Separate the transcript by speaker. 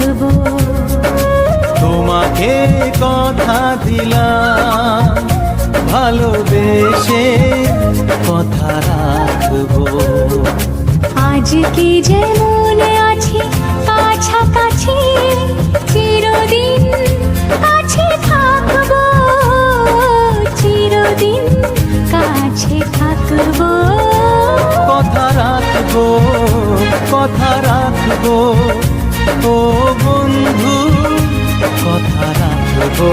Speaker 1: থাকবো।
Speaker 2: তোমাকে কথা দিলাম, ভালোবেসে কথা রাখবো।
Speaker 1: আজকে যেমন আছি কাছাকাছি, চিরদিন কাছে থাকবো, চিরদিন কাছে থাকবো।
Speaker 2: কথা রাখবো, কথা রাখবো, ও বন্ধু কথা রাখবো।